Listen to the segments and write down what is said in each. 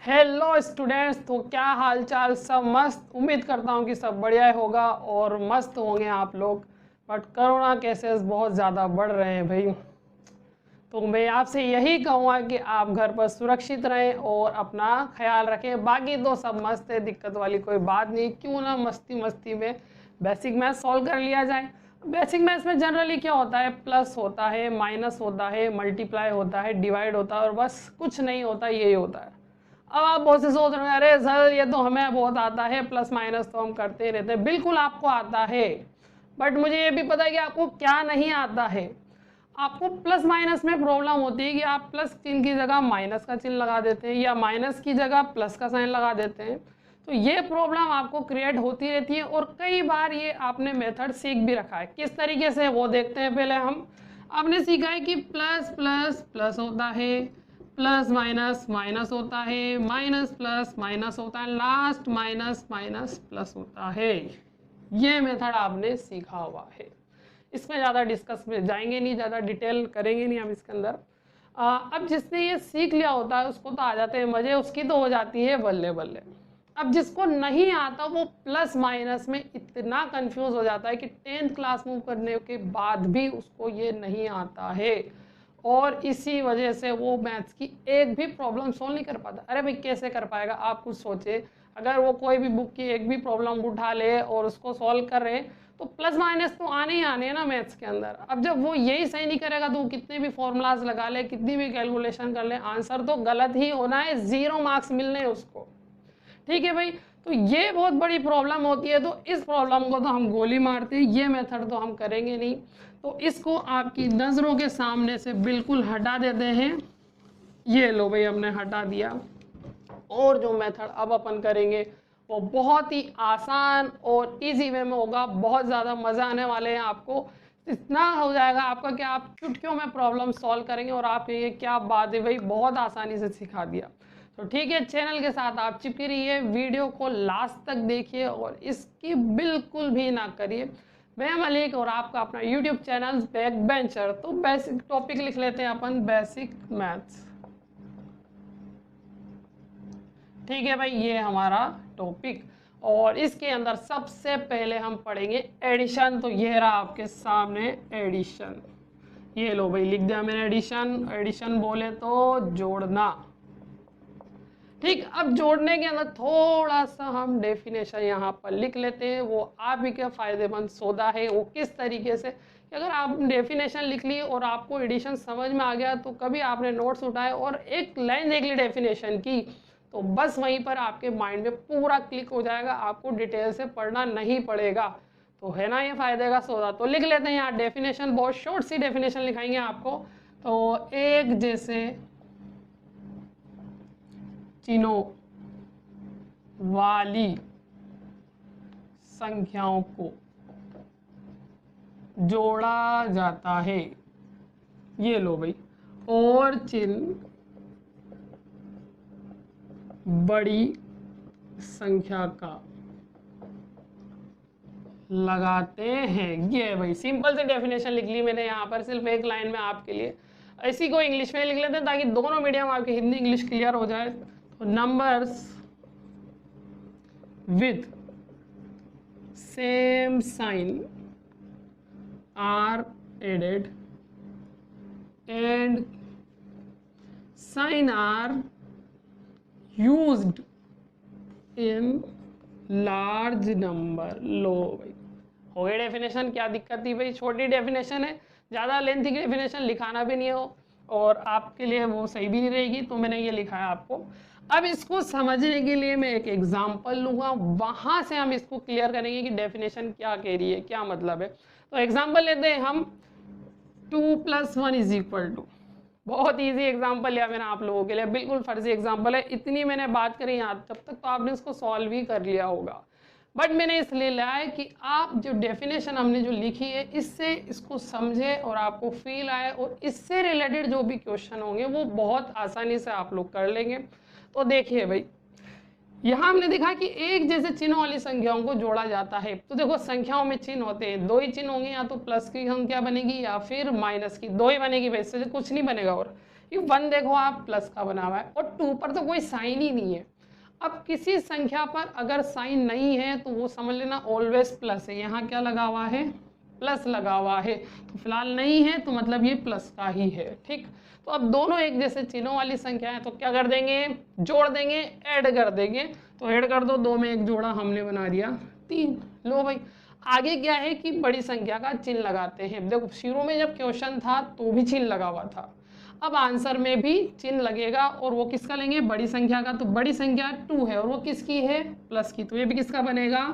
Hello students, तो क्या हाल चाल? सब मस्त। उम्मीद करता हूँ कि सब बढ़िया होगा और मस्त होंगे आप लोग। बट कोरोना केसेस बहुत ज़्यादा बढ़ रहे हैं भाई, तो मैं आपसे यही कहूँगा कि आप घर पर सुरक्षित रहें और अपना ख्याल रखें। बाकी तो सब मस्त है, दिक्कत वाली कोई बात नहीं। क्यों ना मस्ती मस्ती में बेसिक मैथ सॉल्व कर लिया जाए। बेसिक मैथ्स में जनरली क्या होता है, प्लस होता है, माइनस होता है, मल्टीप्लाई होता है, डिवाइड होता है और बस कुछ नहीं होता, यही होता है। अब आप बहुत से सोच रहे हैं, अरे सर ये तो हमें बहुत आता है, प्लस माइनस तो हम करते ही रहते हैं। बिल्कुल आपको आता है, बट मुझे ये भी पता है कि आपको क्या नहीं आता है। आपको प्लस माइनस में प्रॉब्लम होती है कि आप प्लस चिन्ह की जगह माइनस का चिन्ह लगा देते हैं या माइनस की जगह प्लस का साइन लगा देते हैं। तो ये प्रॉब्लम आपको क्रिएट होती रहती है और कई बार ये आपने मेथड सीख भी रखा है। किस तरीके से वो देखते हैं पहले हम। आपने सीखा है कि प्लस प्लस प्लस होता है, प्लस माइनस माइनस होता है, माइनस प्लस माइनस होता है, लास्ट माइनस माइनस प्लस होता है। ये मेथड आपने सीखा हुआ है। इसमें ज़्यादा डिस्कस में जाएंगे नहीं, ज़्यादा डिटेल करेंगे नहीं हम इसके अंदर। अब जिसने ये सीख लिया होता है उसको तो आ जाते हैं मज़े, उसकी तो हो जाती है बल्ले बल्ले। अब जिसको नहीं आता वो प्लस माइनस में इतना कंफ्यूज हो जाता है कि 10th क्लास मूव करने के बाद भी उसको ये नहीं आता है और इसी वजह से वो मैथ्स की एक भी प्रॉब्लम सोल्व नहीं कर पाता। अरे भाई कैसे कर पाएगा? आप कुछ सोचे, अगर वो कोई भी बुक की एक भी प्रॉब्लम उठा ले और उसको सॉल्व कर रहे तो प्लस माइनस तो आने ही आने हैं ना मैथ्स के अंदर। अब जब वो यही सही नहीं करेगा तो वो कितने भी फॉर्मूलाज लगा ले, कितनी भी कैलकुलेशन कर ले, आंसर तो गलत ही होना है, 0 मार्क्स मिलने हैं उसको। ठीक है भाई, तो ये बहुत बड़ी प्रॉब्लम होती है। तो इस प्रॉब्लम को तो हम गोली मारते हैं, ये मेथड तो हम करेंगे नहीं। तो इसको आपकी नज़रों के सामने से बिल्कुल हटा देते हैं। ये लो भाई, हमने हटा दिया। और जो मेथड अब अपन करेंगे वो बहुत ही आसान और इजी वे में होगा। बहुत ज़्यादा मज़ा आने वाले हैं आपको। इतना हो जाएगा आपका कि आप चुटकियों में प्रॉब्लम सॉल्व करेंगे और आप ये क्या बात है भाई, बहुत आसानी से सिखा दिया। तो ठीक है, चैनल के साथ आप चिपके रहिए, वीडियो को लास्ट तक देखिए और इसकी बिल्कुल भी ना करिए। मैं मलिक और आपका अपना यूट्यूब चैनल बैक बेंचर। तो बेसिक टॉपिक लिख लेते हैं अपन, बेसिक मैथ्स। ठीक है भाई, ये हमारा टॉपिक और इसके अंदर सबसे पहले हम पढ़ेंगे एडिशन। तो ये रहा आपके सामने एडिशन। ये लो भाई, लिख दिया मैंने एडिशन। एडिशन बोले तो जोड़ना। ठीक, अब जोड़ने के अंदर थोड़ा सा हम डेफिनेशन यहाँ पर लिख लेते हैं। वो आप ही का फायदेमंद सौदा है। वो किस तरीके से कि अगर आप डेफिनेशन लिख ली और आपको एडिशन समझ में आ गया तो कभी आपने नोट्स उठाए और एक लाइन देख ली डेफिनेशन की तो बस वहीं पर आपके माइंड में पूरा क्लिक हो जाएगा, आपको डिटेल से पढ़ना नहीं पड़ेगा। तो है ना ये फायदे का सौदा। तो लिख लेते हैं यहाँ डेफिनेशन, बहुत शॉर्ट सी डेफिनेशन लिखाएंगे आपको। तो एक जैसे चिन्हों वाली संख्याओं को जोड़ा जाता है। ये लो भाई, और चिन्ह बड़ी संख्या का लगाते हैं। ये भाई सिंपल सी डेफिनेशन लिख ली मैंने यहाँ पर, सिर्फ एक लाइन में आपके लिए। इसी को इंग्लिश में लिख लेते हैं ताकि दोनों मीडियम आपके हिंदी इंग्लिश क्लियर हो जाए। तो numbers with same sign are added and sign are used in large number। लो भाई, हो गई डेफिनेशन। क्या दिक्कत थी भाई, छोटी डेफिनेशन है, ज़्यादा लेंथी की डेफिनेशन लिखाना भी नहीं हो और आपके लिए वो सही भी नहीं रहेगी, तो मैंने ये लिखा है आपको। अब इसको समझने के लिए मैं एक एग्जांपल लूँगा, वहाँ से हम इसको क्लियर करेंगे कि डेफिनेशन क्या कह रही है, क्या मतलब है। तो एग्जाम्पल लेते हैं हम, 2 + 1 = 2। बहुत इजी एग्जांपल लिया मैंने आप लोगों के लिए, बिल्कुल फर्जी एग्जांपल है। इतनी मैंने बात करी यहाँ तब तक तो आपने इसको सॉल्व ही कर लिया होगा, बट मैंने इसलिए लिया है कि आप जो डेफिनेशन हमने जो लिखी है इससे इसको समझे और आपको फील आए और इससे रिलेटेड जो भी क्वेश्चन होंगे वो बहुत आसानी से आप लोग कर लेंगे। तो देखिए भाई, यहाँ हमने देखा कि एक जैसे चिन्हों वाली संख्याओं को जोड़ा जाता है। तो देखो संख्याओं में चिन्ह होते हैं, 2 ही चिन्ह होंगे, या तो प्लस की संख्या बनेगी या फिर माइनस की, 2 ही बनेगी भाई, इससे कुछ नहीं बनेगा। और ये 1 देखो आप प्लस का बना हुआ है और 2 पर तो कोई साइन ही नहीं है। अब किसी संख्या पर अगर साइन नहीं है तो वो समझ लेना ऑलवेज प्लस है। यहाँ क्या लगा हुआ है, प्लस लगा हुआ है, तो फिलहाल नहीं है तो मतलब ये प्लस का ही है। ठीक, तो अब दोनों एक जैसे चिन्हों वाली संख्या है तो क्या कर देंगे, जोड़ देंगे, ऐड कर देंगे। तो ऐड कर दो, 2 में 1 जोड़ा हमने बना दिया 3। लो भाई, आगे क्या है कि बड़ी संख्या का चिन्ह लगाते हैं। देखो शुरू में जब क्वेश्चन था तो भी चिन्ह लगा हुआ था, अब आंसर में भी चिन्ह लगेगा और वो किसका लेंगे, बड़ी संख्या का। तो बड़ी संख्या 2 है और वो किसकी है, प्लस की, तो ये भी किसका बनेगा,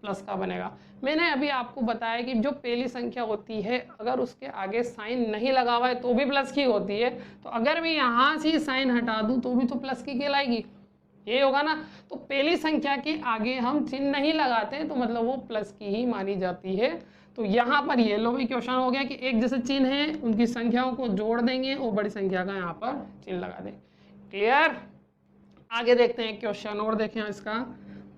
प्लस का बनेगा। मैंने अभी आपको बताया कि जो पहली संख्या होती है अगर उसके आगे साइन नहीं लगा हुआ है तो भी प्लस की होती है। तो अगर मैं यहाँ से साइन हटा दूँ तो भी तो प्लस की कहलाएगी, ये होगा ना। तो पहली संख्या के आगे हम चिन्ह नहीं लगाते तो मतलब वो प्लस की ही मानी जाती है। तो यहाँ पर ये लो भी क्वेश्चन हो गया कि एक जैसे चिन्ह है उनकी संख्याओं को जोड़ देंगे और बड़ी संख्या का यहाँ पर चिन्ह लगा देंगे। क्लियर, आगे देखते हैं क्वेश्चन और देखें इसका।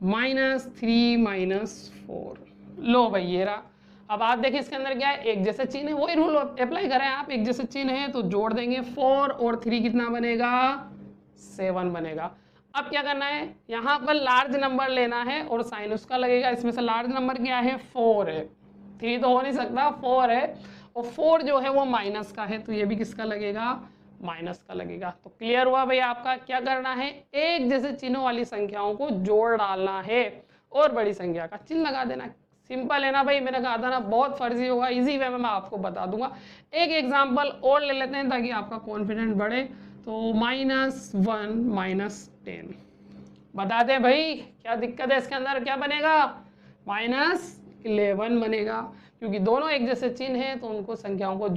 -3 - 4, लो भाई ये रहा। अब आप देखिए इसके अंदर क्या है, एक जैसे चिन्ह है, वही रूल अप्लाई करें आप, एक जैसे चिन्ह है तो जोड़ देंगे 4 और 3 कितना बनेगा, 7 बनेगा। अब क्या करना है, यहाँ पर लार्ज नंबर लेना है और साइन उसका लगेगा। इसमें से लार्ज नंबर क्या है, 4 है, 3 तो हो नहीं सकता, 4 है और 4 जो है वो माइनस का है तो ये भी किसका लगेगा, माइनस का लगेगा। तो क्लियर हुआ भाई, आपका क्या करना है, एक जैसे चिन्हों वाली संख्याओं को जोड़ डालना है और बड़ी संख्या का चिन्ह लगा देना। सिंपल है ना भाई, मैंने कहा था ना बहुत फर्जी होगा, इजी वे में मैं आपको बता दूंगा। एक एग्जांपल और ले लेते हैं ताकि आपका कॉन्फिडेंस बढ़े। तो -1 - 10 बता दें भाई, क्या दिक्कत है इसके अंदर, क्या बनेगा, -11 बनेगा, क्योंकि दोनों एक जैसे चिन्ह हैं तो उनको संख्याओं को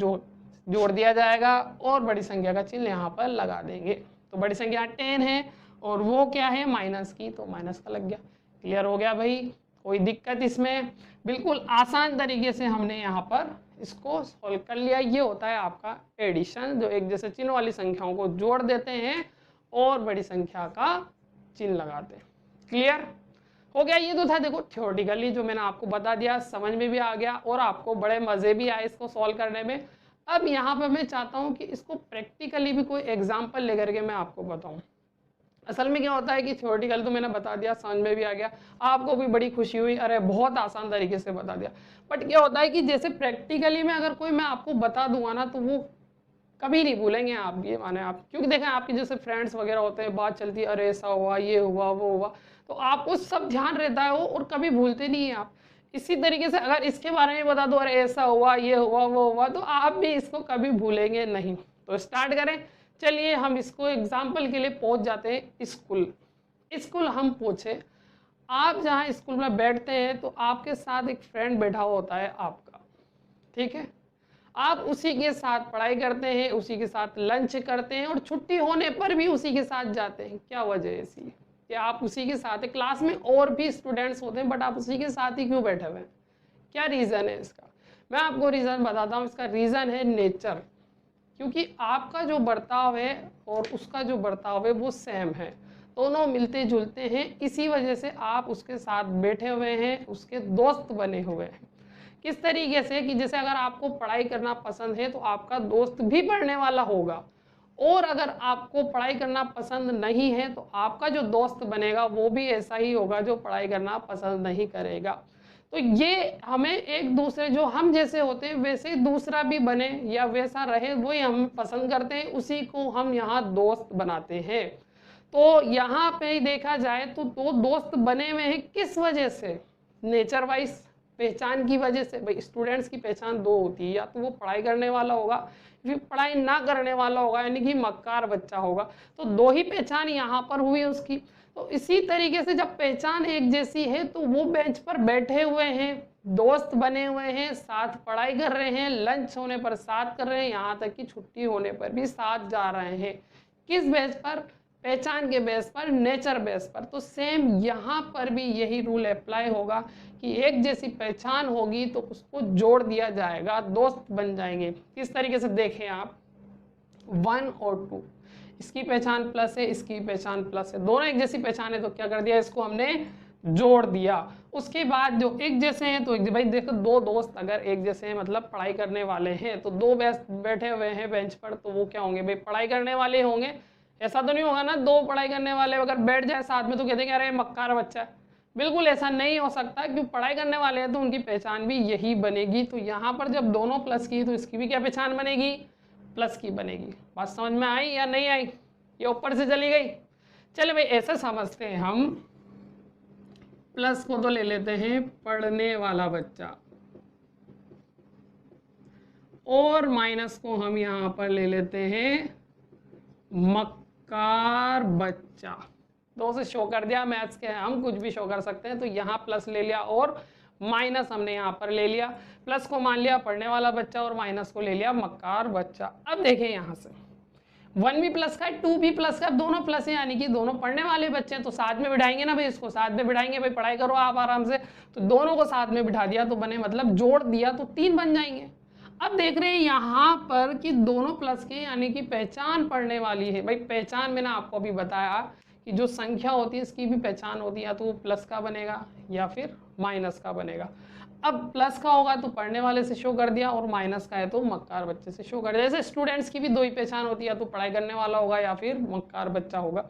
जोड़ दिया जाएगा और बड़ी संख्या का चिन्ह यहाँ पर लगा देंगे। तो बड़ी संख्या 10 है और वो क्या है, माइनस की, तो माइनस का लग गया। क्लियर हो गया भाई, कोई दिक्कत इसमें, बिल्कुल आसान तरीके से हमने यहाँ पर इसको सॉल्व कर लिया। ये होता है आपका एडिशन, जो एक जैसे चिन्ह वाली संख्याओं को जोड़ देते हैं और बड़ी संख्या का चिन्ह लगाते हैं। क्लियर हो गया, ये तो था देखो थ्योरेटिकली जो मैंने आपको बता दिया, समझ में भी आ गया और आपको बड़े मज़े भी आए इसको सॉल्व करने में। अब यहाँ पर मैं चाहता हूँ कि इसको प्रैक्टिकली भी कोई एग्जाम्पल लेकर के मैं आपको बताऊँ। असल में क्या होता है कि थ्योरेटिकल तो मैंने बता दिया, समझ में भी आ गया, आपको भी बड़ी खुशी हुई, अरे बहुत आसान तरीके से बता दिया। बट क्या होता है कि जैसे प्रैक्टिकली में अगर कोई मैं आपको बता दूंगा ना तो वो कभी नहीं भूलेंगे आप, ये माने आप, क्योंकि देखें आपके जैसे फ्रेंड्स वगैरह होते हैं, बात चलती है, अरे ऐसा हुआ, ये हुआ, वो हुआ, तो आपको सब ध्यान रहता है वो और कभी भूलते नहीं है आप। इसी तरीके से अगर इसके बारे में बता दो, अरे ऐसा हुआ, ये हुआ, वो हुआ, तो आप भी इसको कभी भूलेंगे नहीं। तो स्टार्ट करें, चलिए हम इसको एग्जाम्पल के लिए पहुंच जाते हैं। स्कूल हम पूछे, आप जहाँ स्कूल में बैठते हैं तो आपके साथ एक फ्रेंड बैठा होता है आपका, ठीक है, आप उसी के साथ पढ़ाई करते हैं, उसी के साथ लंच करते हैं और छुट्टी होने पर भी उसी के साथ जाते हैं। क्या वजह है ऐसी कि आप उसी के साथ है, क्लास में और भी स्टूडेंट्स होते हैं बट आप उसी के साथ ही क्यों बैठे हुए हैं, क्या रीज़न है इसका? मैं आपको रीज़न बताता हूँ। इसका रीज़न है नेचर, क्योंकि आपका जो बर्ताव है और उसका जो बर्ताव है वो सेम है, दोनों मिलते जुलते हैं, इसी वजह से आप उसके साथ बैठे हुए हैं, उसके दोस्त बने हुए हैं। किस तरीके से कि जैसे अगर आपको पढ़ाई करना पसंद है तो आपका दोस्त भी पढ़ने वाला होगा, और अगर आपको पढ़ाई करना पसंद नहीं है तो आपका जो दोस्त बनेगा वो भी ऐसा ही होगा जो पढ़ाई करना पसंद नहीं करेगा। तो ये हमें एक दूसरे, जो हम जैसे होते हैं वैसे ही दूसरा भी बने या वैसा रहे, वही हम पसंद करते हैं, उसी को हम यहाँ दोस्त बनाते हैं। तो यहाँ पे ही देखा जाए तो दो दोस्त बने हुए हैं, किस वजह से? नेचर वाइज, पहचान की वजह से। भाई स्टूडेंट्स की पहचान दो होती है, या तो वो पढ़ाई करने वाला होगा, फिर पढ़ाई ना करने वाला होगा, यानी कि मक्कार बच्चा होगा। तो दो ही पहचान यहाँ पर हुई उसकी। तो इसी तरीके से जब पहचान एक जैसी है तो वो बेंच पर बैठे हुए हैं, दोस्त बने हुए हैं, साथ पढ़ाई कर रहे हैं, लंच होने पर साथ कर रहे हैं, यहाँ तक कि छुट्टी होने पर भी साथ जा रहे हैं। किस बेस पर? पहचान के बेस पर, नेचर बेस पर। तो सेम यहाँ पर भी यही रूल अप्लाई होगा कि एक जैसी पहचान होगी तो उसको जोड़ दिया जाएगा, दोस्त बन जाएंगे। किस तरीके से देखें आप, 1 और 2, इसकी पहचान प्लस है, इसकी पहचान प्लस है, दोनों एक जैसी पहचान है, तो क्या कर दिया, इसको हमने जोड़ दिया। उसके बाद जो एक जैसे हैं तो भाई देखो, दो दोस्त अगर एक जैसे हैं मतलब पढ़ाई करने वाले हैं, तो दो बैठे हुए हैं बेंच पर, तो वो क्या होंगे भाई, पढ़ाई करने वाले होंगे। ऐसा तो नहीं होगा ना दो पढ़ाई करने वाले अगर बैठ जाए साथ में तो कहते हैं अरे मक्कार बच्चा है। बिल्कुल ऐसा नहीं हो सकता, क्योंकि पढ़ाई करने वाले हैं तो उनकी पहचान भी यही बनेगी। तो यहाँ पर जब दोनों प्लस की तो इसकी भी क्या पहचान बनेगी, प्लस की बनेगी। बात समझ में आई या नहीं आई, ये ऊपर से चली गई। चले भाई ऐसे समझते हैं हम, प्लस को तो ले लेते हैं पढ़ने वाला बच्चा, और माइनस को हम यहाँ पर ले लेते हैं मक्कार बच्चा। दो से शो कर दिया, मैथ्स के हम कुछ भी शो कर सकते हैं। तो यहाँ प्लस ले लिया और माइनस हमने यहाँ पर ले लिया। प्लस को मान लिया पढ़ने वाला बच्चा और माइनस को ले लिया मक्कार बच्चा। अब देखें यहाँ से 1 भी प्लस का है 2 भी प्लस का, दोनों प्लस है यानी कि दोनों पढ़ने वाले बच्चे हैं। तो साथ में बिठाएंगे ना भाई, इसको साथ में बिठाएंगे भाई, पढ़ाई करो आप आराम से। तो दोनों को साथ में बिठा दिया तो बने, मतलब जोड़ दिया तो 3 बन जाएंगे। अब देख रहे हैं यहाँ पर कि दोनों प्लस के यानी कि पहचान पढ़ने वाली है। भाई पहचान मैंने आपको अभी बताया कि जो संख्या होती है इसकी भी पहचान होती है, या तो वो प्लस का बनेगा या फिर माइनस का बनेगा। अब प्लस का होगा तो पढ़ने वाले से शो कर दिया, और माइनस का है तो मक्कार बच्चे से शो कर दिया। जैसे स्टूडेंट्स की भी दो ही पहचान होती है, या तो पढ़ाई करने वाला होगा या फिर मक्कार बच्चा होगा।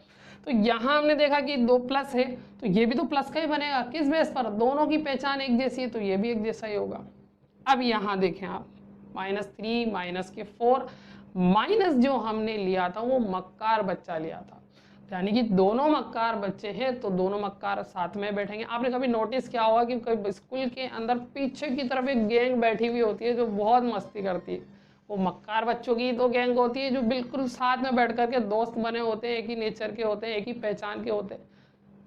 तो यहाँ हमने देखा कि 2 प्लस है तो ये भी तो प्लस का ही बनेगा। किस बेस पर, दोनों की पहचान एक जैसी है तो ये भी एक जैसा ही होगा। अब यहाँ देखें आप, -3 माइनस के 4, माइनस जो हमने लिया था वो मक्कार बच्चा लिया था, यानी कि दोनों मक्कार बच्चे हैं तो दोनों मक्कार साथ में बैठेंगे। आपने कभी नोटिस किया होगा कि कभी स्कूल के अंदर पीछे की तरफ एक गैंग बैठी हुई होती है जो बहुत मस्ती करती है, वो मक्कार बच्चों की तो गैंग होती है जो बिल्कुल साथ में बैठ करके दोस्त बने होते हैं, एक ही नेचर के होते हैं, एक ही पहचान के होते हैं,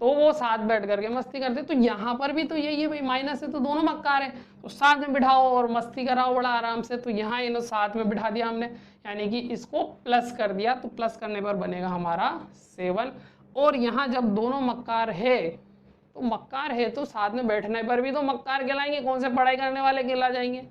तो वो साथ बैठ करके मस्ती करते। तो यहाँ पर भी तो यही है भाई, माइनस है तो दोनों मक्कार है तो साथ में बिठाओ और मस्ती कराओ बड़ा आराम से। तो यहाँ इन्हें साथ में बिठा दिया हमने, यानी कि इसको प्लस कर दिया। तो प्लस करने पर बनेगा हमारा 7। और यहाँ जब दोनों मक्कार है तो मक्कार है तो साथ में बैठने पर भी तो मक्कार कहलाएंगे, कौन से पढ़ाई करने वाले कहला जाएंगे।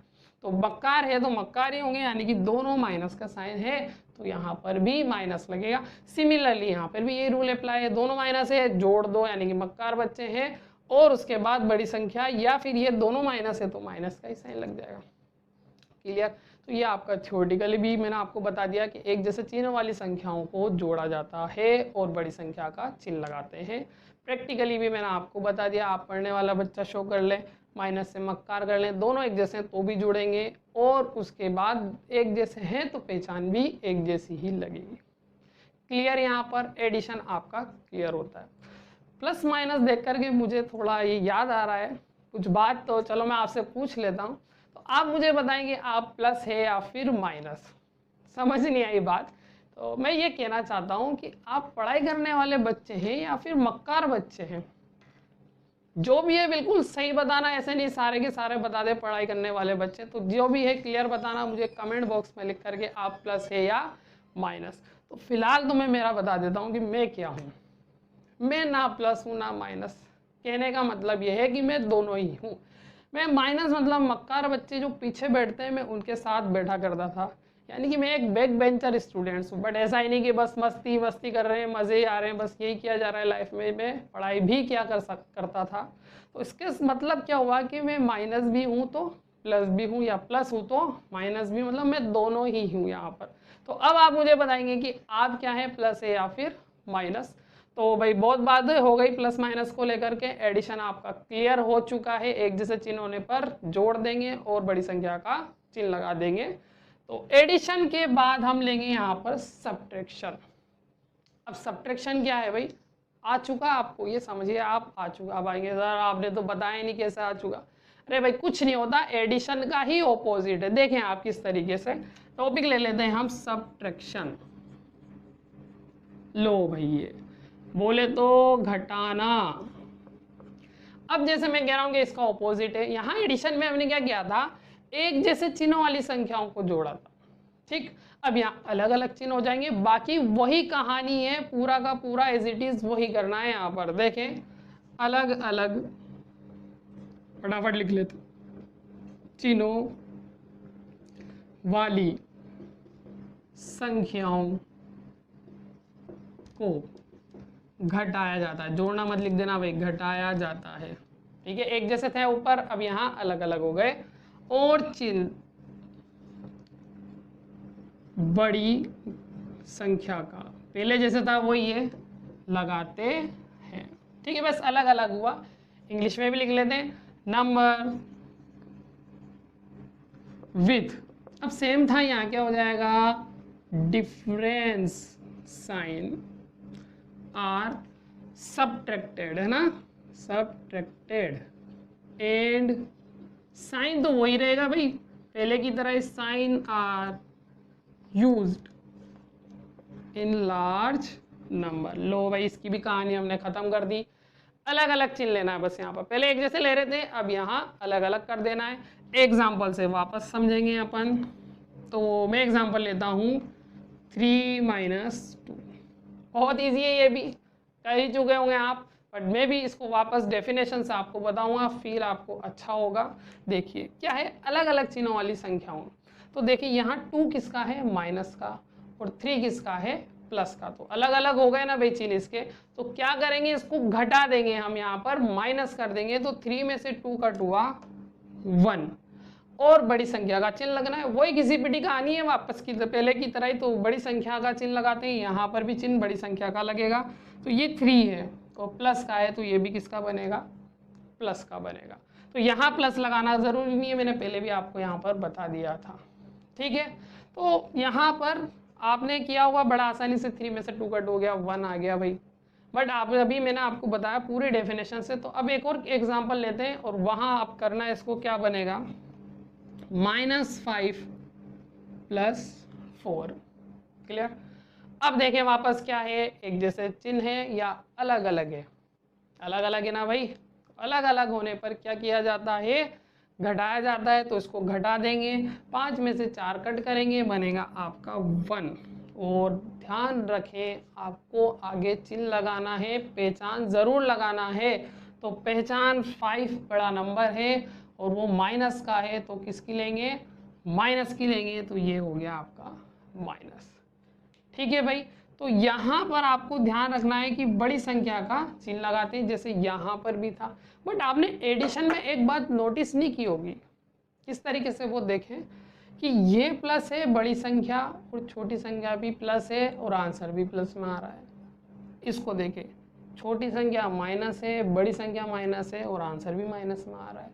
तो मक्कार है तो मक्कार ही होंगे, यानी कि दोनों माइनस का साइन है तो यहाँ पर भी माइनस लगेगा। सिमिलरली यहाँ पर भी ये रूल अप्लाई है, दोनों माइनस है जोड़ दो यानी कि मक्कार बच्चे हैं, और उसके बाद बड़ी संख्या या फिर ये दोनों माइनस है तो माइनस का ही साइन लग जाएगा। क्लियर। तो ये आपका थ्योरेटिकली भी मैंने आपको बता दिया कि एक जैसे चिन्ह वाली संख्याओं को जोड़ा जाता है और बड़ी संख्या का चिन्ह लगाते हैं। प्रैक्टिकली भी मैंने आपको बता दिया, आप पढ़ने वाला बच्चा शो कर लें, माइनस से मक्कार कर लें, दोनों एक जैसे हैं तो भी जुड़ेंगे, और उसके बाद एक जैसे हैं तो पहचान भी एक जैसी ही लगेगी। क्लियर। यहाँ पर एडिशन आपका क्लियर होता है। प्लस माइनस देख करके मुझे थोड़ा ये याद आ रहा है कुछ बात, तो चलो मैं आपसे पूछ लेता हूँ। तो आप मुझे बताएंगे आप प्लस है या फिर माइनस। समझ नहीं आई बात। तो मैं ये कहना चाहता हूँ कि आप पढ़ाई करने वाले बच्चे हैं या फिर मक्कार बच्चे हैं, जो भी है बिल्कुल सही बताना, ऐसे नहीं सारे के सारे बता दे पढ़ाई करने वाले बच्चे। तो जो भी है क्लियर बताना मुझे कमेंट बॉक्स में लिख करके, आप प्लस है या माइनस। तो फिलहाल तो मैं मेरा बता देता हूँ कि मैं क्या हूँ। मैं ना प्लस हूँ ना माइनस। कहने का मतलब यह है कि मैं दोनों ही हूँ। मैं माइनस मतलब मक्कार बच्चे जो पीछे बैठते हैं मैं उनके साथ बैठा करता था, यानी कि मैं एक बैक बेंचर स्टूडेंट्स हूँ। बट ऐसा ही नहीं कि बस मस्ती मस्ती कर रहे हैं, मज़े आ रहे हैं, बस यही किया जा रहा है लाइफ में। मैं पढ़ाई भी क्या करता था। तो इसके मतलब क्या हुआ कि मैं माइनस भी हूँ तो प्लस भी हूँ, या प्लस हूँ तो माइनस भी, मतलब मैं दोनों ही हूँ यहाँ पर। तो अब आप मुझे बताएंगे कि आप क्या है, प्लस है या फिर माइनस। तो भाई बहुत बात हो गई प्लस माइनस को लेकर के। एडिशन आपका क्लियर हो चुका है, एक जैसे चिन्ह होने पर जोड़ देंगे और बड़ी संख्या का चिन्ह लगा देंगे। तो एडिशन के बाद हम लेंगे यहाँ पर सब्ट्रैक्शन। अब सब्ट्रैक्शन क्या है भाई, आ चुका आपको, ये समझिए आप आ चुका। अब आएंगे सर आपने तो बताया नहीं कैसे आ चुका। अरे भाई कुछ नहीं होता, एडिशन का ही ऑपोजिट है। देखें आप किस तरीके से, टॉपिक ले लेते हैं हम सब्ट्रैक्शन। लो भाई ये बोले तो घटाना। अब जैसे मैं कह रहा हूँ कि इसका ऑपोजिट है। यहाँ एडिशन में हमने क्या किया था, एक जैसे चिन्हों वाली संख्याओं को जोड़ा था। ठीक, अब यहाँ अलग अलग चिन्ह हो जाएंगे, बाकी वही कहानी है, पूरा का पूरा एज इट इज वही करना है। यहाँ पर देखें अलग अलग, फटाफट लिख लेते, चिन्हों वाली संख्याओं को घटाया जाता है, जोड़ना मत लिख देना भाई, घटाया जाता है। ठीक है, एक जैसे थे ऊपर, अब यहाँ अलग अलग हो गए। और चिन्ह बड़ी संख्या का पहले जैसे था वही है, लगाते हैं। ठीक है, बस अलग अलग हुआ। इंग्लिश में भी लिख लेते हैं, नंबर विथ, अब सेम था, यहाँ क्या हो जाएगा, डिफरेंस साइन आर सबट्रैक्टेड, है ना, सबट्रैक्टेड, एंड साइन तो वही रहेगा भाई पहले की तरह, sign are used in large number. लो भाई, इसकी भी कहानी हमने खत्म कर दी। अलग अलग चिन्ह लेना है बस, यहाँ पर पहले एक जैसे ले रहे थे, अब यहाँ अलग अलग कर देना है। एग्जाम्पल से वापस समझेंगे अपन। तो मैं एग्जाम्पल लेता हूँ 3 - 2, बहुत इजी है, ये भी कर ही चुके होंगे आप, बट मैं भी इसको वापस डेफिनेशन से आपको बताऊंगा, फिर आपको अच्छा होगा। देखिए क्या है, अलग अलग चिन्हों वाली संख्याओं। तो देखिए यहाँ 2 किसका है, माइनस का, और 3 किसका है, प्लस का। तो अलग अलग हो गए ना भाई चिन्ह इसके। तो क्या करेंगे, इसको घटा देंगे हम, यहाँ पर माइनस कर देंगे। तो 3 में से 2 कट हुआ 1, और बड़ी संख्या का चिन्ह लगना है। वही घिसी पिटी कहानी है वापस की पहले की तरह ही। तो बड़ी संख्या का चिन्ह लगाते हैं, यहाँ पर भी चिन्ह बड़ी संख्या का लगेगा। तो ये 3 है और प्लस का है, तो ये भी किसका बनेगा, प्लस का बनेगा। तो यहाँ प्लस लगाना जरूरी नहीं है, मैंने पहले भी आपको यहाँ पर बता दिया था। ठीक है, तो यहाँ पर आपने किया होगा बड़ा आसानी से, 3 में से 2 कट हो गया, 1 आ गया भाई। बट आप अभी मैंने आपको बताया पूरी डेफिनेशन से। तो अब एक और एग्जाम्पल लेते हैं, और वहाँ आप करना, इसको क्या बनेगा, -5 + 4। क्लियर। अब देखें वापस क्या है, एक जैसे चिन्ह है या अलग अलग है, अलग अलग है ना भाई। अलग अलग होने पर क्या किया जाता है, घटाया जाता है। तो इसको घटा देंगे, 5 में से 4 कट करेंगे, बनेगा आपका 1। और ध्यान रखें, आपको आगे चिन्ह लगाना है, पहचान जरूर लगाना है। तो पहचान 5 बड़ा नंबर है और वो माइनस का है, तो किसकी लेंगे, माइनस की लेंगे। तो ये हो गया आपका माइनस। ठीक है भाई, तो यहाँ पर आपको ध्यान रखना है कि बड़ी संख्या का चिन्ह लगाते हैं, जैसे यहाँ पर भी था। बट आपने एडिशन में एक बात नोटिस नहीं की होगी, किस तरीके से, वो देखें कि ये प्लस है बड़ी संख्या, और छोटी संख्या भी प्लस है, और आंसर भी प्लस में आ रहा है। इसको देखें, छोटी संख्या माइनस है, बड़ी संख्या माइनस है, और आंसर भी माइनस में आ रहा है।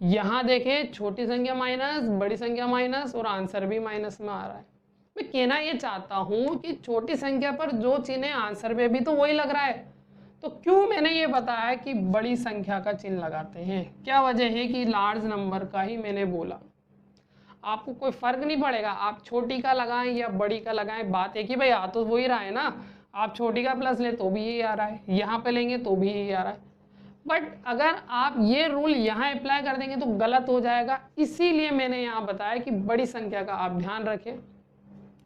यहाँ देखें, छोटी संख्या माइनस, बड़ी संख्या माइनस, और आंसर भी माइनस में आ रहा है। मैं कहना ये चाहता हूं कि छोटी संख्या पर जो चिन्ह है, आंसर में भी तो वही लग रहा है। तो क्यों मैंने ये बताया कि बड़ी संख्या का चिन्ह लगाते हैं, क्या वजह है कि लार्ज नंबर का ही मैंने बोला। आपको कोई फर्क नहीं पड़ेगा, आप छोटी का लगाएं या बड़ी का लगाएं, बात है कि भाई आ तो वही रहा है ना। आप छोटी का प्लस ले तो भी यही आ रहा है, यहाँ पे लेंगे तो भी यही आ रहा है। बट अगर आप ये रूल यहाँ अप्लाई कर देंगे तो गलत हो जाएगा। इसीलिए मैंने यहाँ बताया कि बड़ी संख्या का आप ध्यान रखें।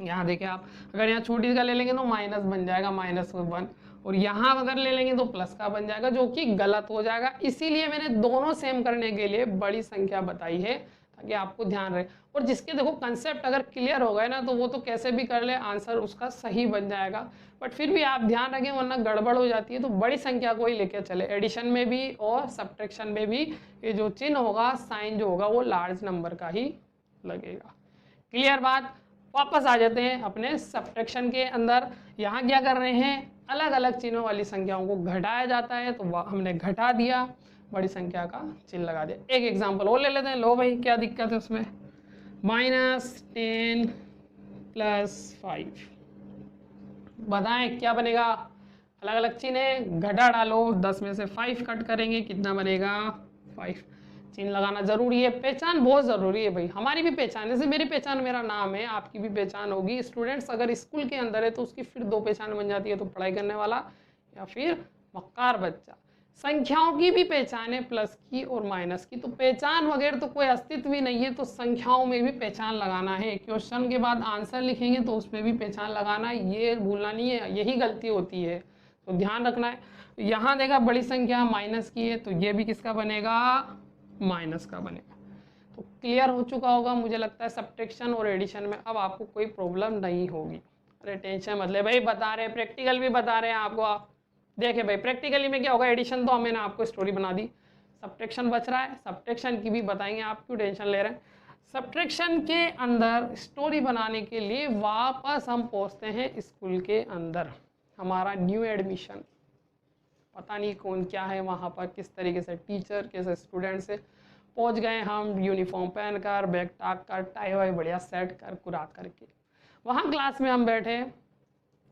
यहाँ देखिए, आप अगर यहाँ छोटी का ले लेंगे तो माइनस बन जाएगा, -1, और यहाँ अगर ले लेंगे तो प्लस का बन जाएगा, जो कि गलत हो जाएगा। इसीलिए मैंने दोनों सेम करने के लिए बड़ी संख्या बताई है, ताकि आपको ध्यान रहे। और जिसके देखो कंसेप्ट अगर क्लियर हो गए ना, तो वो तो कैसे भी कर ले, आंसर उसका सही बन जाएगा। बट फिर भी आप ध्यान रखें, वरना गड़बड़ हो जाती है। तो बड़ी संख्या को ही लेके चले, एडिशन में भी और सब्ट्रैक्शन में भी। ये जो चिन्ह होगा, साइन जो होगा, वो लार्ज नंबर का ही लगेगा। क्लियर बात। वापस आ जाते हैं अपने सब्ट्रैक्शन के अंदर। यहाँ क्या कर रहे हैं, अलग अलग चिन्हों वाली संख्याओं को घटाया जाता है, तो हमने घटा दिया, बड़ी संख्या का चिन्ह लगा दिया। एक एग्जांपल और ले लेते हैं। लो भाई, क्या दिक्कत है उसमें, -10 + 5, बताएं क्या बनेगा। अलग अलग चिन्ह है, घटा डालो, 10 में से 5 कट करेंगे, कितना बनेगा, 5। चिन्ह लगाना जरूरी है, पहचान बहुत जरूरी है भाई। हमारी भी पहचान, जैसे मेरी पहचान मेरा नाम है, आपकी भी पहचान होगी। स्टूडेंट्स अगर स्कूल के अंदर है तो उसकी फिर 2 पहचान बन जाती है, तो पढ़ाई करने वाला या फिर मक्कार बच्चा। संख्याओं की भी पहचान है, प्लस की और माइनस की। तो पहचान वगैरह तो कोई अस्तित्व ही नहीं है, तो संख्याओं में भी पहचान लगाना है। क्वेश्चन के बाद आंसर लिखेंगे तो उसमें भी पहचान लगाना है, ये भूलना नहीं है, यही गलती होती है, तो ध्यान रखना है। यहाँ देखा बड़ी संख्या माइनस की है, तो ये भी किसका बनेगा, माइनस का बनेगा। तो क्लियर हो चुका होगा मुझे लगता है सब्ट्रैक्शन और एडिशन में। अब आपको कोई प्रॉब्लम नहीं होगी। अरे टेंशन मतलब भाई, बता रहे हैं, प्रैक्टिकल भी बता रहे हैं आपको। देखिए भाई प्रैक्टिकली में क्या होगा, एडिशन तो मैंने आपको स्टोरी बना दी, सब्ट्रैक्शन बच रहा है, सब्ट्रैक्शन की भी बताएंगे, आप क्यों टेंशन ले रहे हैं। सब्ट्रैक्शन के अंदर स्टोरी बनाने के लिए वापस हम पहुंचते हैं स्कूल के अंदर, हमारा न्यू एडमिशन, पता नहीं कौन क्या है वहाँ पर, किस तरीके से टीचर कैसे स्टूडेंट से पहुँच गए हम, यूनिफॉर्म पहन कर, बैग टाक कर, टाई वाई बढ़िया सेट कर कुरा करके, वहाँ क्लास में हम बैठे,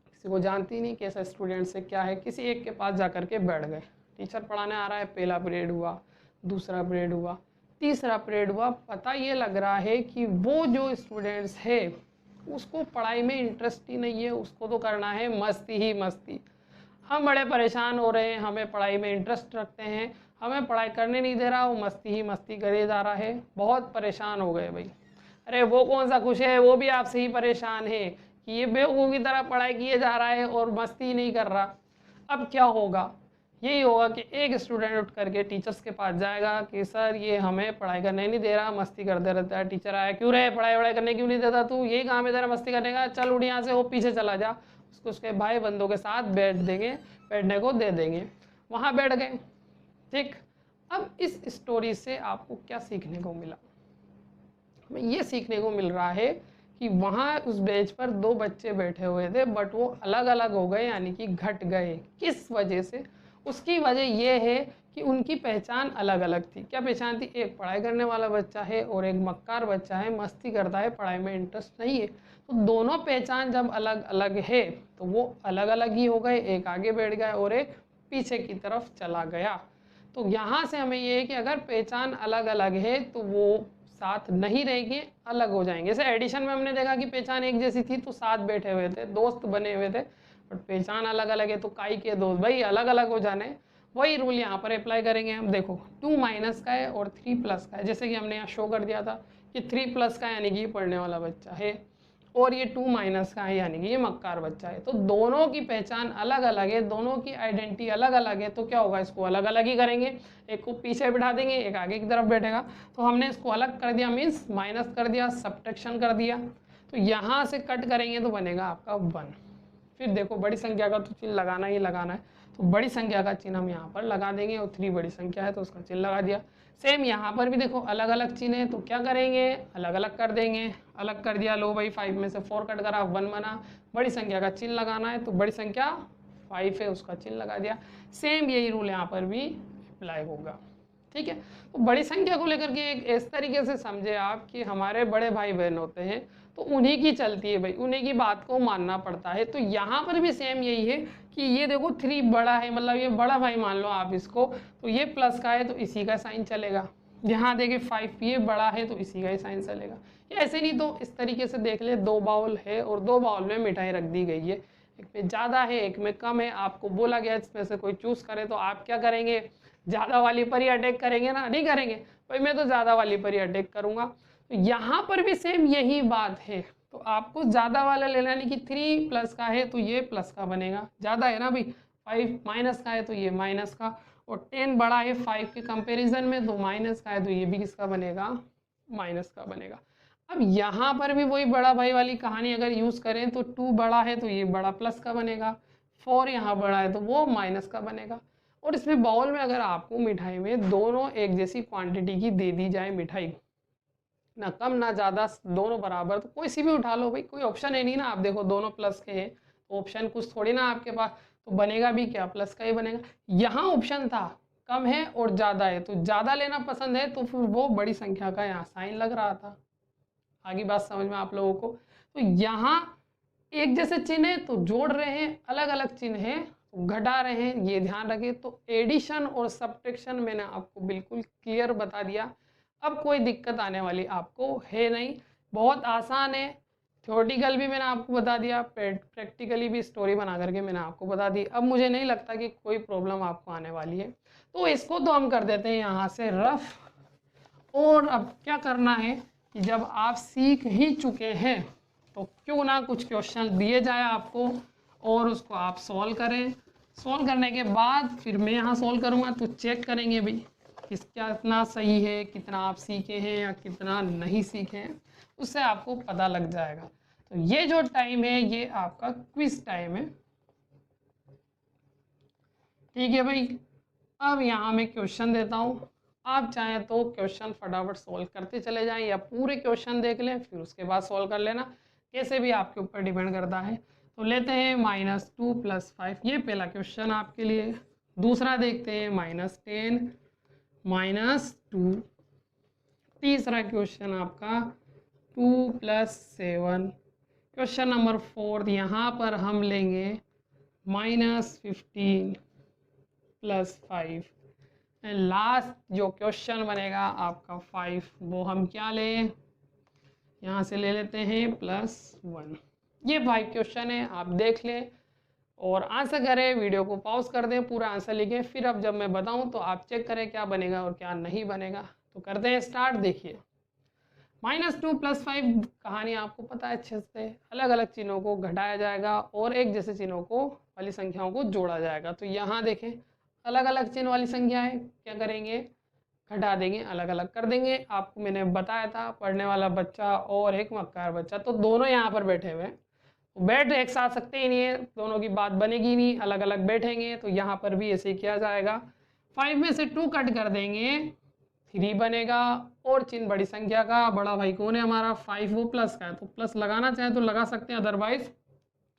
किसी को जानती ही नहीं कैसा स्टूडेंट से क्या है, किसी एक के पास जा कर के बैठ गए, टीचर पढ़ाने आ रहा है, पहला पीरियड हुआ, दूसरा पीरियड हुआ, तीसरा पीरियड हुआ, पता ये लग रहा है कि वो जो स्टूडेंट्स है उसको पढ़ाई में इंटरेस्ट ही नहीं है, उसको तो करना है मस्ती ही मस्ती। हम बड़े परेशान हो रहे हैं, हमें पढ़ाई में इंटरेस्ट रखते हैं, हमें पढ़ाई करने नहीं दे रहा, वो मस्ती ही मस्ती करे जा रहा है, बहुत परेशान हो गए भाई। अरे वो कौन सा खुश है, वो भी आपसे ही परेशान है कि ये बेवकूफ़ की तरह पढ़ाई किए जा रहा है और मस्ती नहीं कर रहा। अब क्या होगा, यही होगा कि एक स्टूडेंट उठ करके टीचर्स के पास जाएगा कि सर ये हमें पढ़ाई करने नहीं दे रहा, मस्ती करते रहता है। टीचर आया, क्यों रे पढ़ाई वढ़ाई करने क्यों नहीं देता तू, यही काम है तेरा मस्ती करने का, चल उठ यहाँ से, वो पीछे चला जा। उसको उसके भाई बंदों के साथ बैठ देंगे, बैठने को दे देंगे, वहाँ बैठ गए। ठीक, अब इस स्टोरी से आपको क्या सीखने को मिला, हमें ये सीखने को मिल रहा है कि वहाँ उस बेंच पर दो बच्चे बैठे हुए थे बट वो अलग अलग हो गए, यानी कि घट गए। किस वजह से, उसकी वजह ये है कि उनकी पहचान अलग अलग थी। क्या पहचान थी, एक पढ़ाई करने वाला बच्चा है और एक मक्कार बच्चा है, मस्ती करता है, पढ़ाई में इंटरेस्ट नहीं है। तो दोनों पहचान जब अलग अलग है तो वो अलग अलग ही हो गए, एक आगे बैठ गया और एक पीछे की तरफ चला गया। तो यहाँ से हमें ये है कि अगर पहचान अलग अलग है तो वो साथ नहीं रहेंगे, अलग हो जाएंगे। जैसे एडिशन में हमने देखा कि पहचान एक जैसी थी तो साथ बैठे हुए थे, दोस्त बने हुए थे, बट पहचान अलग अलग है तो काई के दोस्त भाई अलग अलग हो जाने। वही रूल यहाँ पर अप्लाई करेंगे हम। देखो 2 माइनस का है और 3 प्लस का है, जैसे कि हमने यहाँ शो कर दिया था कि 3 प्लस का यानी कि ये पढ़ने वाला बच्चा है और ये 2 माइनस का है यानी कि ये मक्कार बच्चा है। तो दोनों की पहचान अलग अलग है, दोनों की आइडेंटिटी अलग अलग है, तो क्या होगा, इसको अलग अलग ही करेंगे। एक को पीछे बिठा देंगे, एक आगे की तरफ बैठेगा। तो हमने इसको अलग कर दिया, मीन्स माइनस कर दिया, सब्ट्रैक्शन कर दिया। तो यहाँ से कट करेंगे तो बनेगा आपका 1। फिर देखो बड़ी संख्या का तो चिन्ह लगाना ही लगाना है, तो बड़ी संख्या का चिन्ह हम यहाँ पर लगा देंगे और 3 बड़ी संख्या है तो उसका चिन्ह लगा दिया। सेम यहाँ पर भी देखो अलग अलग चिन्ह है तो क्या करेंगे, अलग अलग कर देंगे। अलग कर दिया, लो भाई 5 में से 4 कट करा, 1 बना। बड़ी संख्या का चिन्ह लगाना है तो बड़ी संख्या 5 है, उसका चिन्ह लगा दिया। सेम यही रूल यहाँ पर भी अप्लाई होगा। ठीक है, तो बड़ी संख्या को लेकर के एक इस तरीके से समझे आप कि हमारे बड़े भाई बहन होते हैं तो उन्हीं की चलती है भाई, उन्हीं की बात को मानना पड़ता है। तो यहाँ पर भी सेम यही है कि ये देखो 3 बड़ा है, मतलब ये बड़ा भाई मान लो आप इसको, तो ये प्लस का है तो इसी का साइन चलेगा। यहाँ देखिए 5 ये बड़ा है तो इसी का ही साइन चलेगा। या ऐसे नहीं तो इस तरीके से देख ले, 2 बाउल है और 2 बाउल में मिठाई रख दी गई है, एक में ज़्यादा है एक में कम है, आपको बोला गया इसमें से कोई चूज़ करे तो आप क्या करेंगे, ज़्यादा वाली पर ही अटैक करेंगे ना, नहीं करेंगे भाई मैं तो ज़्यादा वाली पर ही अटैक करूँगा। तो यहाँ पर भी सेम यही बात है, तो आपको ज़्यादा वाला लेना, यानी कि 3 प्लस का है तो ये प्लस का बनेगा, ज़्यादा है ना भाई। 5 माइनस का है तो ये माइनस का, और 10 बड़ा है 5 के कंपैरिजन में तो माइनस का है तो ये भी किसका बनेगा, माइनस का बनेगा। अब यहाँ पर भी वही बड़ा भाई वाली कहानी अगर यूज़ करें तो 2 बड़ा है तो ये बड़ा प्लस का बनेगा, 4 यहाँ बड़ा है तो वो माइनस का बनेगा। और इसमें बाउल में अगर आपको मिठाई में दोनों एक जैसी क्वांटिटी की दे दी जाए मिठाई, ना कम ना ज़्यादा, दोनों बराबर, तो कोई सी भी उठा लो भाई, कोई ऑप्शन है नहीं ना। आप देखो दोनों प्लस के हैं तो ऑप्शन कुछ थोड़ी ना आपके पास, तो बनेगा भी क्या, प्लस का ही बनेगा। यहाँ ऑप्शन था कम है और ज़्यादा है, तो ज़्यादा लेना पसंद है तो फिर वो बड़ी संख्या का यहाँ साइन लग रहा था। आगे बात समझ में आप लोगों को। तो यहाँ एक जैसे चिन्ह है तो जोड़ रहे हैं, अलग अलग चिन्ह है तो घटा रहे हैं, ये ध्यान रखें। तो एडिशन और सब्ट्रैक्शन मैंने आपको बिल्कुल क्लियर बता दिया, अब कोई दिक्कत आने वाली आपको है नहीं, बहुत आसान है। थ्योरेटिकल भी मैंने आपको बता दिया, प्रैक्टिकली भी स्टोरी बना करके मैंने आपको बता दी। अब मुझे नहीं लगता कि कोई प्रॉब्लम आपको आने वाली है, तो इसको तो हम कर देते हैं यहाँ से रफ। और अब क्या करना है कि जब आप सीख ही चुके हैं तो क्यों ना कुछ क्वेश्चन दिए जाए आपको और उसको आप सॉल्व करें। सॉल्व करने के बाद फिर मैं यहाँ सॉल्व करूँगा तो चेक करेंगे भाई कितना सही है, कितना आप सीखे हैं या कितना नहीं सीखे हैं, उससे आपको पता लग जाएगा। तो ये जो टाइम है ये आपका क्विज टाइम है। ठीक है भाई, अब यहाँ मैं क्वेश्चन देता हूँ, आप चाहें तो क्वेश्चन फटाफट सॉल्व करते चले जाएं या पूरे क्वेश्चन देख लें फिर उसके बाद सॉल्व कर लेना, कैसे भी आपके ऊपर डिपेंड करता है। तो लेते हैं -2 + 5, ये पहला क्वेश्चन आपके लिए। दूसरा देखते हैं -10 -2। तीसरा क्वेश्चन आपका 2 + 7। क्वेश्चन नंबर 4 यहाँ पर हम लेंगे -15 + 5। एंड लास्ट जो क्वेश्चन बनेगा आपका 5, वो हम क्या लें, यहाँ से ले लेते हैं +1। ये 5 क्वेश्चन है, आप देख लें और आंसर करें, वीडियो को पॉज कर दें, पूरा आंसर लिखें, फिर अब जब मैं बताऊं तो आप चेक करें क्या बनेगा और क्या नहीं बनेगा। तो करते हैं स्टार्ट। देखिए -2 + 5 कहानी आपको पता है अच्छे से, अलग अलग चिन्हों को घटाया जाएगा और एक जैसे चिन्हों को वाली संख्याओं को जोड़ा जाएगा। तो यहाँ देखें अलग अलग चिन्ह वाली संख्याएं क्या करेंगे, घटा देंगे, अलग अलग कर देंगे। आपको मैंने बताया था पढ़ने वाला बच्चा और एक मक्कार बच्चा, तो दोनों यहाँ पर बैठे हुए हैं, बैठ एक साथ सकते ही नहीं है, दोनों की बात बनेगी नहीं, अलग अलग बैठेंगे। तो यहाँ पर भी ऐसे ही किया जाएगा, 5 में से 2 कट कर देंगे, 3 बनेगा और चिन्ह बड़ी संख्या का, बड़ा भाई कौन है हमारा 5, वो प्लस का है, तो प्लस लगाना चाहे तो लगा सकते हैं, अदरवाइज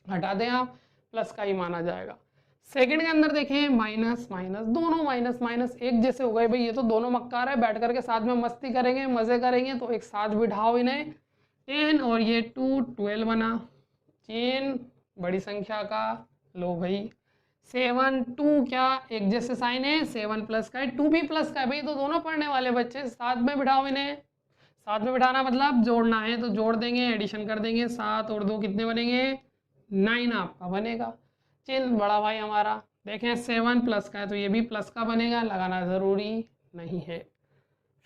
हटा दें आप, प्लस का ही माना जाएगा। सेकंड के अंदर देखें माइनस माइनस, दोनों माइनस माइनस एक जैसे हो गए भाई, ये तो दोनों मक्कार है, बैठ करके साथ में मस्ती करेंगे, मजे करेंगे, तो एक साथ बिठाओ इन्हें। 10 और ये 2 12 बना, चिन्ह बड़ी संख्या का, लो भाई 7 2 क्या एक जैसे साइन है, 7 प्लस का है, 2 भी प्लस का है भाई, तो दोनों पढ़ने वाले बच्चे साथ में बिठाओ इन्हें। साथ में बिठाना मतलब जोड़ना है, तो जोड़ देंगे, एडिशन कर देंगे, 7 और 2 कितने बनेंगे, 9 आपका बनेगा। चिन्ह बड़ा भाई हमारा देखें 7 प्लस का है, तो ये भी प्लस का बनेगा, लगाना ज़रूरी नहीं है।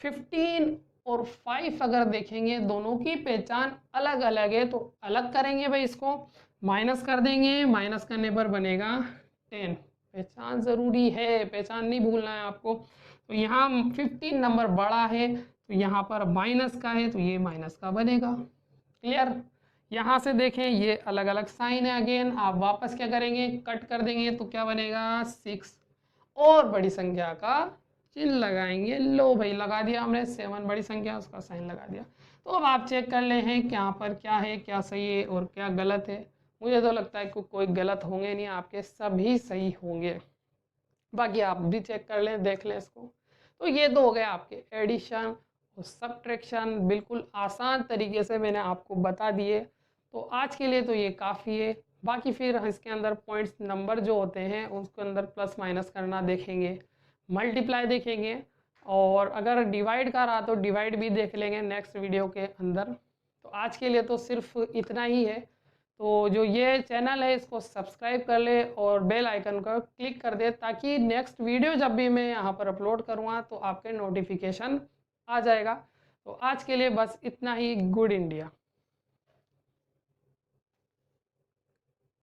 15 और 5 अगर देखेंगे दोनों की पहचान अलग अलग है, तो अलग करेंगे भाई, इसको माइनस कर देंगे, माइनस करने पर बनेगा 10। पहचान ज़रूरी है, पहचान नहीं भूलना है आपको। तो यहाँ 15 नंबर बड़ा है, तो यहाँ पर माइनस का है, तो ये माइनस का बनेगा। क्लियर। यहाँ से देखें ये अलग अलग साइन है, अगेन आप वापस क्या करेंगे, कट कर देंगे, तो क्या बनेगा 6 और बड़ी संख्या का चिन्ह लगाएंगे, लो भाई लगा दिया हमने, 7 बड़ी संख्या उसका साइन लगा दिया। तो अब आप चेक कर ले हैं कि यहाँ पर क्या है, क्या सही है और क्या गलत है। मुझे तो लगता है कि कोई गलत होंगे नहीं, आपके सभी सही होंगे, बाकी आप भी चेक कर लें, देख लें इसको। तो ये तो हो गया आपके एडिशन और सब्ट्रैक्शन, बिल्कुल आसान तरीके से मैंने आपको बता दिए। तो आज के लिए तो ये काफ़ी है, बाकी फिर इसके अंदर पॉइंट्स नंबर जो होते हैं उसके अंदर प्लस माइनस करना देखेंगे, मल्टीप्लाई देखेंगे, और अगर डिवाइड का रहा तो डिवाइड भी देख लेंगे नेक्स्ट वीडियो के अंदर। तो आज के लिए तो सिर्फ इतना ही है। तो जो ये चैनल है इसको सब्सक्राइब कर ले और बेल आइकन को क्लिक कर दे, ताकि नेक्स्ट वीडियो जब भी मैं यहाँ पर अपलोड करूँगा तो आपके नोटिफिकेशन आ जाएगा। तो आज के लिए बस इतना ही। Good India.